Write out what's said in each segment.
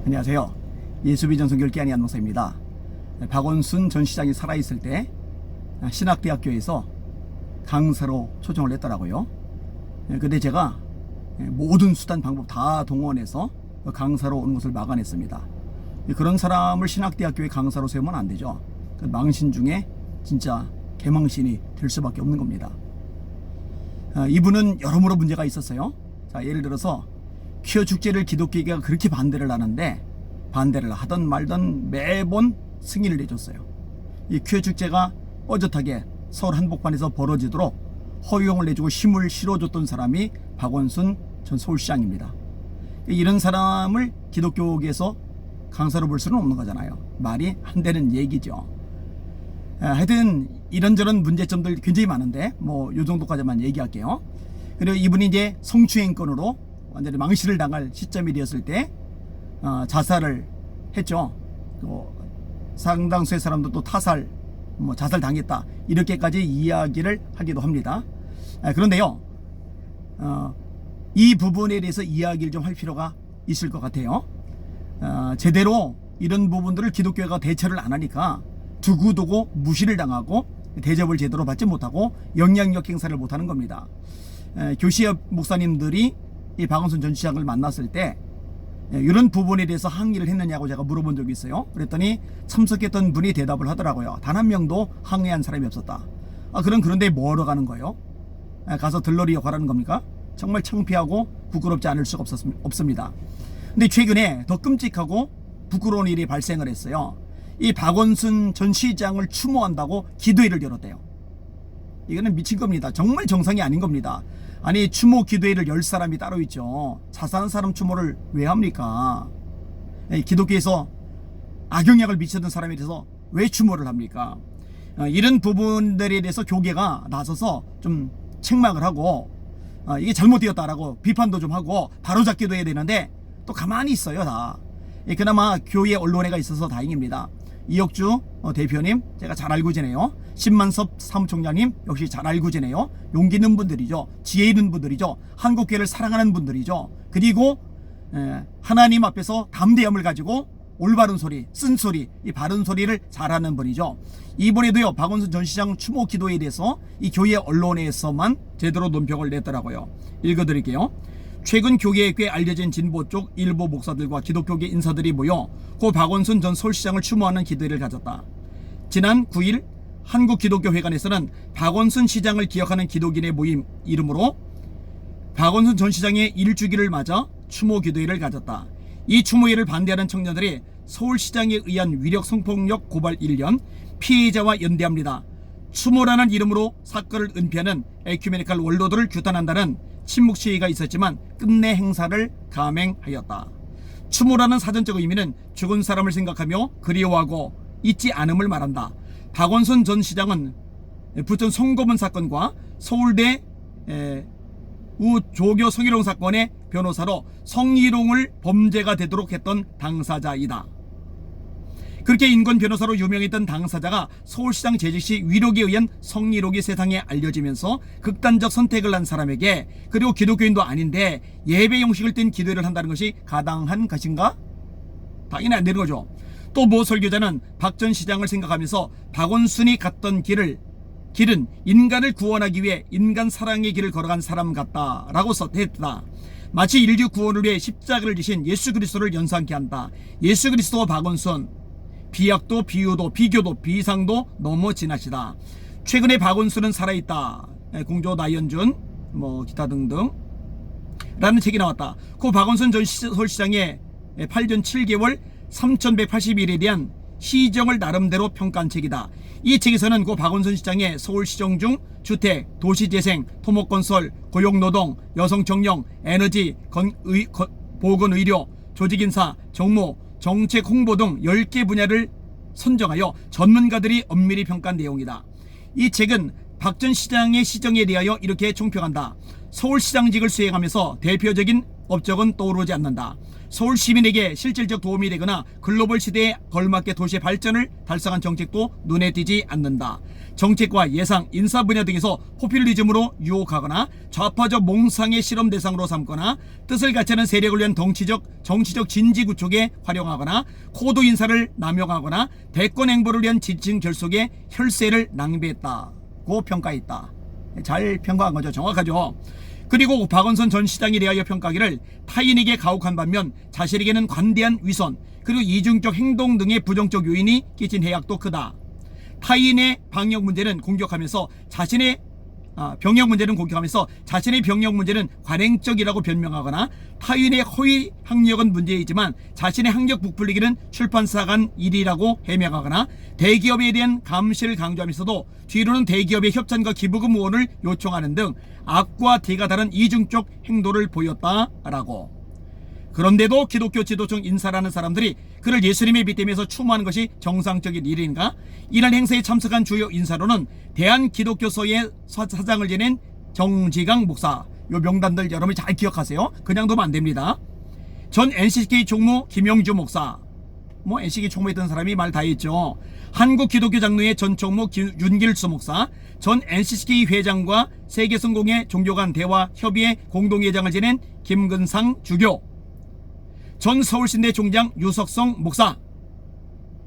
안녕하세요. 예수비전 선교교회 안목사입니다. 박원순 전 시장이 살아있을 때 신학대학교에서 강사로 초청을 했더라고요. 근데 제가 모든 수단 방법 다 동원해서 강사로 오는 것을 막아냈습니다. 그런 사람을 신학대학교에 강사로 세우면 안 되죠. 망신 중에 진짜 개망신이 될 수밖에 없는 겁니다. 이분은 여러모로 문제가 있었어요. 자, 예를 들어서 퀴어 축제를 기독교계가 그렇게 반대를 하는데, 반대를 하던 말던 매번 승인을 내줬어요. 이 퀴어 축제가 뻐젓하게 서울 한복판에서 벌어지도록 허용을 내주고 힘을 실어줬던 사람이 박원순 전 서울시장입니다. 이런 사람을 기독교계에서 강사로 볼 수는 없는 거잖아요. 말이 안 되는 얘기죠. 하여튼 이런저런 문제점들 굉장히 많은데 요 정도까지만 얘기할게요. 그리고 이분이 이제 성추행 건으로 완전히 망신을 당할 시점이 되었을 때 자살을 했죠. 또 상당수의 사람도 또 타살, 자살 당했다, 이렇게까지 이야기를 하기도 합니다. 그런데요, 이 부분에 대해서 이야기를 좀 할 필요가 있을 것 같아요. 제대로 이런 부분들을 기독교가 대처를 안 하니까 두고두고 무시를 당하고 대접을 제대로 받지 못하고 영향력 행사를 못하는 겁니다. 교시협 목사님들이 이 박원순 전 시장을 만났을 때 이런 부분에 대해서 항의를 했느냐고 제가 물어본 적이 있어요. 그랬더니 참석했던 분이 대답을 하더라고요. 단 한 명도 항의한 사람이 없었다. 그런데 뭐하러 가는 거예요? 가서 들러리 역할하는 겁니까? 정말 창피하고 부끄럽지 않을 수가 없습니다. 근데 최근에 더 끔찍하고 부끄러운 일이 발생을 했어요. 이 박원순 전 시장을 추모한다고 기도회를 열었대요. 이거는 미친 겁니다. 정말 정상이 아닌 겁니다. 아니, 추모 기도회를 열 사람이 따로 있죠. 자살한 사람 추모를 왜 합니까? 기독교에서 악영향을 미쳤던 사람에 대해서 왜 추모를 합니까? 이런 부분들에 대해서 교계가 나서서 좀 책망을 하고 이게 잘못되었다라고 비판도 좀 하고 바로잡기도 해야 되는데 또 가만히 있어요, 다. 그나마 교회 언론회가 있어서 다행입니다. 이혁주 대표님 제가 잘 알고 지내요. 신만섭 사무총장님 역시 잘 알고 지내요. 용기 있는 분들이죠. 지혜 있는 분들이죠. 한국교회를 사랑하는 분들이죠. 그리고 하나님 앞에서 담대함을 가지고 올바른 소리, 쓴소리, 이 바른 소리를 잘하는 분이죠. 이번에도요, 박원순 전 시장 추모 기도에 대해서 이 교회 언론에서만 제대로 논평을 냈더라고요. 읽어드릴게요. 최근 교계에 꽤 알려진 진보 쪽 일부 목사들과 기독교계 인사들이 모여 고 박원순 전 서울시장을 추모하는 기도회를 가졌다. 지난 9일 한국기독교회관에서는 박원순 시장을 기억하는 기독인의 모임 이름으로 박원순 전 시장의 일주기를 맞아 추모 기도회를 가졌다. 이 추모회를 반대하는 청년들이 서울시장에 의한 위력 성폭력 고발 1년 피해자와 연대합니다. 추모라는 이름으로 사건을 은폐하는 에큐메니칼 원로들을 규탄한다는 침묵 시위가 있었지만 끝내 행사를 감행하였다. 추모라는 사전적 의미는 죽은 사람을 생각하며 그리워하고 잊지 않음을 말한다. 박원순 전 시장은 부천 성고문 사건과 서울대 조교 성희롱 사건의 변호사로 성희롱을 범죄가 되도록 했던 당사자이다. 그렇게 인권 변호사로 유명했던 당사자가 서울시장 재직 시 위력에 의한 성희롱이 세상에 알려지면서 극단적 선택을 한 사람에게, 그리고 기독교인도 아닌데 예배 형식을 뗀 기도회를 한다는 것이 가당한 것인가? 당연히 안 되는 거죠. 또 모 설교자는 박 전 시장을 생각하면서 박원순이 갔던 길은 인간을 구원하기 위해 인간 사랑의 길을 걸어간 사람 같다라고 했다. 마치 인류 구원을 위해 십자가를 지신 예수 그리스도를 연상케 한다. 예수 그리스도와 박원순, 비약도 비유도 비교도 비상도 너무 지나치다. 최근에 박원순은 살아있다, 공조 나연준 기타 등등 라는 책이 나왔다. 그 박원순 전 서울시장의 8년 7개월 3180일에 대한 시정을 나름대로 평가한 책이다. 이 책에서는 그 박원순 시장의 서울시정 중 주택, 도시재생, 토목건설, 고용노동, 여성청년, 에너지, 보건의료, 조직인사, 정무, 정책 홍보 등 10개 분야를 선정하여 전문가들이 엄밀히 평가한 내용이다. 이 책은 박 전 시장의 시정에 대하여 이렇게 총평한다. 서울시장직을 수행하면서 대표적인 업적은 떠오르지 않는다. 서울 시민에게 실질적 도움이 되거나 글로벌 시대에 걸맞게 도시의 발전을 달성한 정책도 눈에 띄지 않는다. 정책과 예상, 인사 분야 등에서 포퓰리즘으로 유혹하거나 좌파적 몽상의 실험 대상으로 삼거나 뜻을 갖지 않은 세력을 위한 정치적 진지 구축에 활용하거나 코드 인사를 남용하거나 대권 행보를 위한 지친 결속에 혈세를 낭비했다고 평가했다. 잘 평가한 거죠. 정확하죠. 그리고 박원순 전 시장에 대하여 평가하기를 타인에게 가혹한 반면 자신에게는 관대한 위선 그리고 이중적 행동 등의 부정적 요인이 끼친 해악도 크다. 타인의 방역 문제는 공격하면서 자신의 병역 문제는 관행적이라고 변명하거나 타인의 허위 학력은 문제이지만 자신의 학력 부풀리기는 출판사 간 일이라고 해명하거나 대기업에 대한 감시를 강조하면서도 뒤로는 대기업의 협찬과 기부금 후원을 요청하는 등 악과 뒤가 다른 이중적 행동을 보였다라고. 그런데도 기독교 지도층 인사라는 사람들이 그를 예수님의 빗대면서 추모하는 것이 정상적인 일인가? 이날 행사에 참석한 주요 인사로는 대한기독교서의 사장을 지낸 정지강 목사, 요 명단들 여러분이 잘 기억하세요. 그냥 두면 안 됩니다. 전 NCK 총무 김영주 목사, NCK 총무했던 사람이 말 다 했죠. 한국기독교장로회 전 총무 윤길수 목사, 전 NCK 회장과 세계성공회 종교간 대화 협의회 공동회장을 지낸 김근상 주교, 전 서울신대 총장 유석성 목사,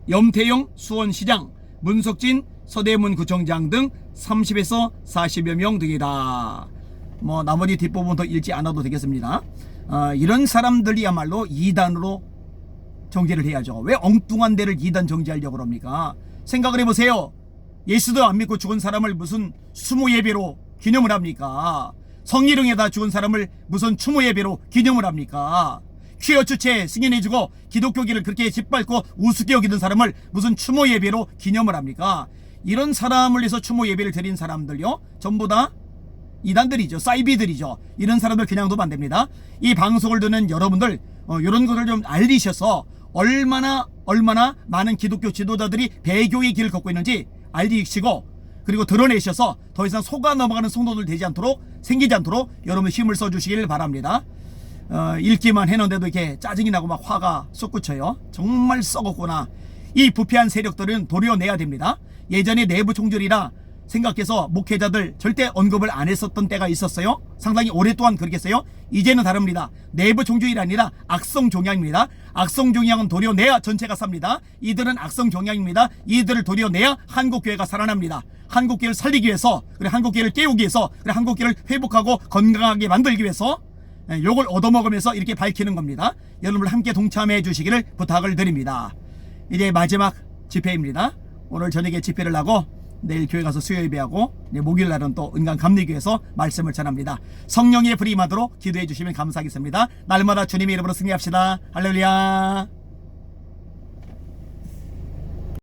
염태용 수원시장, 문석진 서대문구청장 등 30에서 40여 명 등이다. 나머지 뒷부분 더 읽지 않아도 되겠습니다. 이런 사람들이야말로 이단으로 정죄를 해야죠. 왜 엉뚱한 데를 이단 정죄하려고 그럽니까? 생각을 해보세요. 예수도 안 믿고 죽은 사람을 무슨 수모 예배로 기념을 합니까? 성희롱에다 죽은 사람을 무슨 추모 예배로 기념을 합니까? 퀴어 주체 승인해주고 기독교계를 그렇게 짓밟고 우습게 여기던 사람을 무슨 추모 예배로 기념을 합니까? 이런 사람을 위해서 추모 예배를 드린 사람들요, 전부 다 이단들이죠. 사이비들이죠. 이런 사람들 그냥 두면 안 됩니다. 이 방송을 듣는 여러분들 이런 것을 좀 알리셔서 얼마나 많은 기독교 지도자들이 배교의 길을 걷고 있는지 알리시고, 그리고 드러내셔서 더 이상 속아 넘어가는 성도들 생기지 않도록 여러분 힘을 써주시길 바랍니다. 읽기만 해놓은데도 이렇게 짜증이 나고 막 화가 솟구쳐요. 정말 썩었구나. 이 부패한 세력들은 도려내야 됩니다. 예전에 내부 총질이라 생각해서 목회자들 절대 언급을 안 했었던 때가 있었어요. 상당히 오랫동안 그렇겠어요. 이제는 다릅니다. 내부 총질이 아니라 악성 종양입니다. 악성 종양은 도려내야 전체가 삽니다. 이들은 악성 종양입니다. 이들을 도려내야 한국교회가 살아납니다. 한국교회를 살리기 위해서, 그래 한국교회를 깨우기 위해서, 그래 한국교회를 회복하고 건강하게 만들기 위해서 요걸 얻어먹으면서 이렇게 밝히는 겁니다. 여러분들 함께 동참해 주시기를 부탁을 드립니다. 이제 마지막 집회입니다. 오늘 저녁에 집회를 하고 내일 교회 가서 수요 예배하고 목요일 날은 또 은강 감리교에서 말씀을 전합니다. 성령의 불임하도록 기도해 주시면 감사하겠습니다. 날마다 주님의 이름으로 승리합시다. 할렐루야.